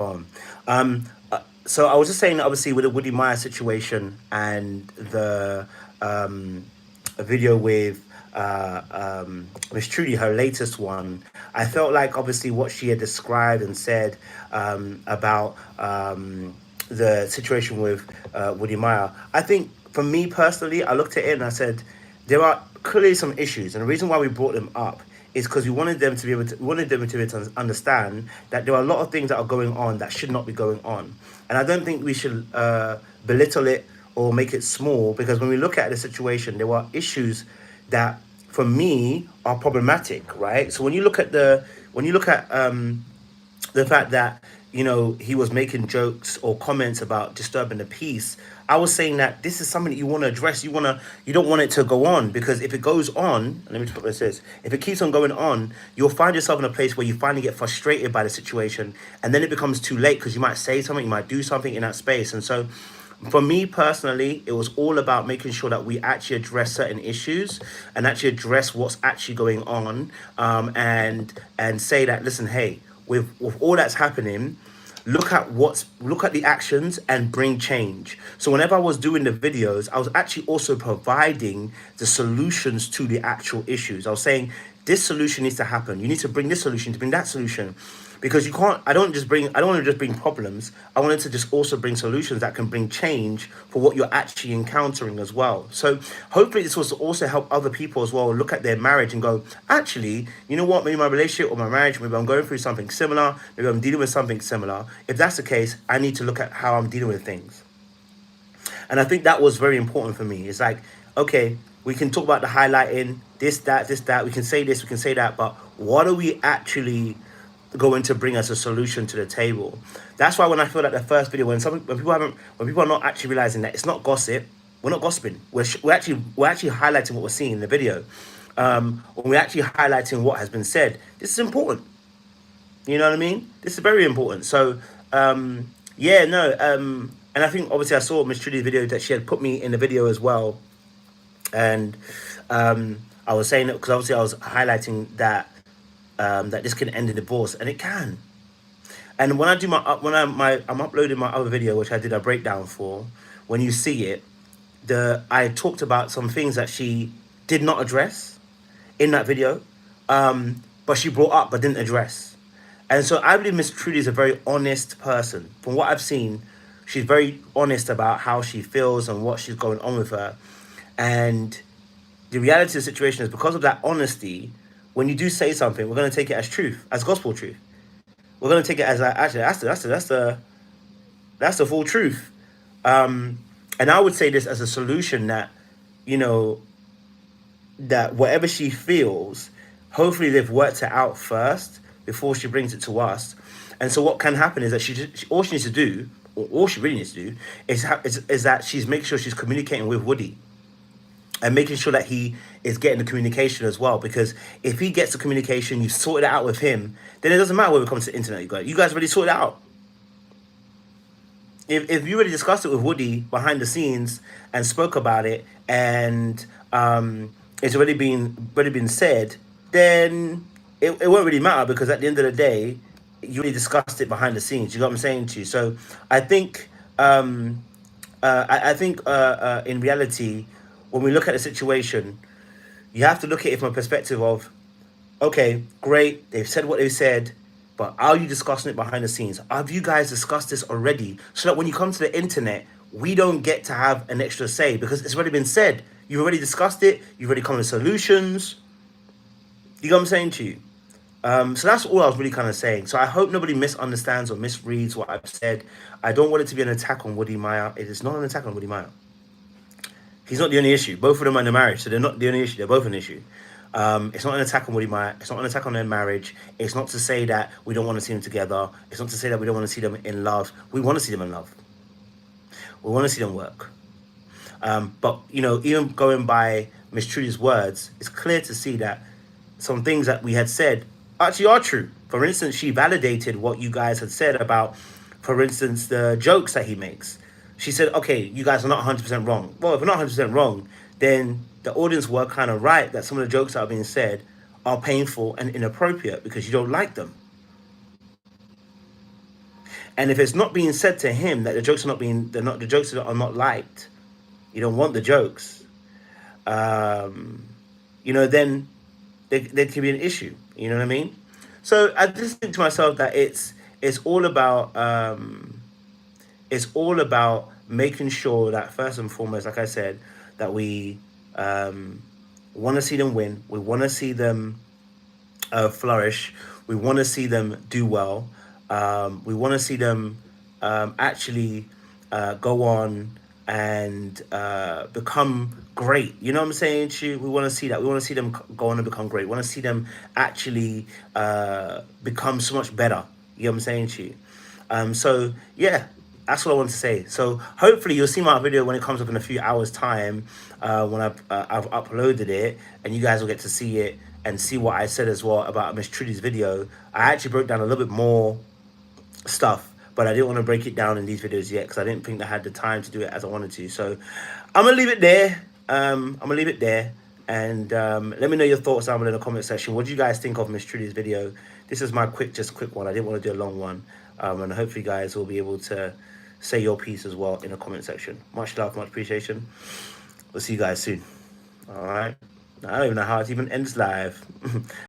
on. So I was just saying, obviously, with the Woody Meyer situation and the video with Miss Trudy, her latest one, I felt like obviously what she had described and said about the situation with Woody Meyer. I think for me personally, I looked at it and I said there are clearly some issues, and the reason why we brought them up is because we wanted them to be able to we wanted them to be able to understand that there are a lot of things that are going on that should not be going on, and I don't think we should belittle it or make it small, because when we look at the situation, there are issues that for me are problematic, right? So when you look at the fact that he was making jokes or comments about disturbing the peace, I was saying that this is something that you want to address. You don't want it to go on, because if it goes on, let me just put what it says, if it keeps on going on, you'll find yourself in a place where you finally get frustrated by the situation, and then it becomes too late, because you might say something, you might do something in that space. And so for me personally, it was all about making sure that we actually address certain issues and actually address what's actually going on, and say that, listen, hey, with all that's happening, look at the actions and bring change. So whenever I was doing the videos, I was actually also providing the solutions to the actual issues. I was saying this solution needs to happen. You need to bring this solution to bring that solution, because you can't. I don't want to just bring problems. I wanted to just also bring solutions that can bring change for what you're actually encountering as well. So hopefully this was to also help other people as well look at their marriage and go, actually, you know what, maybe my relationship or my marriage, maybe I'm going through something similar, maybe I'm dealing with something similar. If that's the case, I need to look at how I'm dealing with things. And I think that was very important for me. It's like, okay, we can talk about the highlighting, this, that. We can say this, we can say that, but what are we actually going to bring as a solution to the table? That's why when I feel like the first video, when people are not actually realizing that it's not gossip, we're not gossiping. We're actually highlighting what we're seeing in the video. When we're actually highlighting what has been said, this is important. You know what I mean? This is very important. So, yeah, no, and I think obviously I saw Miss Trudy's video that she had put me in the video as well, and I was saying it because obviously I was highlighting that that this can end in divorce, and it can. And when I do I'm uploading my other video, which I did a breakdown for. When you see it, I talked about some things that she did not address in that video, but she brought up but didn't address. And so I believe Miss Trudy is a very honest person. From what I've seen, she's very honest about how she feels and what she's going on with her. And the reality of the situation is, because of that honesty, when you do say something, we're going to take it as truth, as gospel truth. We're going to take it as actually that's the full truth. And I would say this as a solution that, you know, that whatever she feels, hopefully they've worked it out first before she brings it to us. And so what can happen is that all she needs to do, or all she really needs to do, is that she's making sure she's communicating with Woody, and making sure that he is getting the communication as well. Because if he gets the communication, you've sorted it out with him, then it doesn't matter when it comes to the internet. You guys already sorted it out. If you already discussed it with Woody behind the scenes and spoke about it, and it's already been said, then it won't really matter, because at the end of the day, you already discussed it behind the scenes. You know what I'm saying to you? So I think in reality, when we look at the situation, you have to look at it from a perspective of, okay, great, they've said what they've said, but are you discussing it behind the scenes? Have you guys discussed this already? So that when you come to the internet, we don't get to have an extra say, because it's already been said. You've already discussed it. You've already come with solutions. You know what I'm saying to you? So that's all I was really kind of saying. So I hope nobody misunderstands or misreads what I've said. I don't want it to be an attack on Woody Meyer. It is not an attack on Woody Meyer. He's not the only issue. Both of them are in a marriage, so they're not the only issue. They're both an issue. It's not an attack on Woody Meyer. It's not an attack on their marriage. It's not to say that we don't want to see them together. It's not to say that we don't want to see them in love. We want to see them in love. We want to see them work. But, you know, even going by Miss Trudy's words, it's clear to see that some things that we had said actually are true. For instance, she validated what you guys had said about, for instance, the jokes that he makes. She said, okay, you guys are not 100% wrong. Well, if we're not 100% wrong, then the audience were kind of right that some of the jokes that are being said are painful and inappropriate because you don't like them. And if it's not being said to him that the jokes are not being, the jokes are not liked, you don't want the jokes, then there could be an issue. You know what I mean? So I just think to myself that it's all about making sure that first and foremost, like I said, that we want to see them win. We want to see them flourish. We want to see them do well. We want to see them actually go on and become great. You know what I'm saying to you? We want to see that. We want to see them go on and become great. We want to see them actually become so much better. You know what I'm saying to you? So yeah, that's what I want to say. So hopefully you'll see my video when it comes up in a few hours time, when I've uploaded it, and you guys will get to see it and see what I said as well about Miss Trudy's video. I actually broke down a little bit more stuff, but I didn't want to break it down in these videos yet because I didn't think I had the time to do it as I wanted to. So I'm gonna leave it there. And let me know your thoughts down below in the comment section. What do you guys think of Miss Trudy's video? This is my quick one. I didn't want to do a long one, and hopefully you guys will be able to say your piece as well in the comment section. Much love, much appreciation. We'll see you guys soon. All right. I don't even know how to even end this live.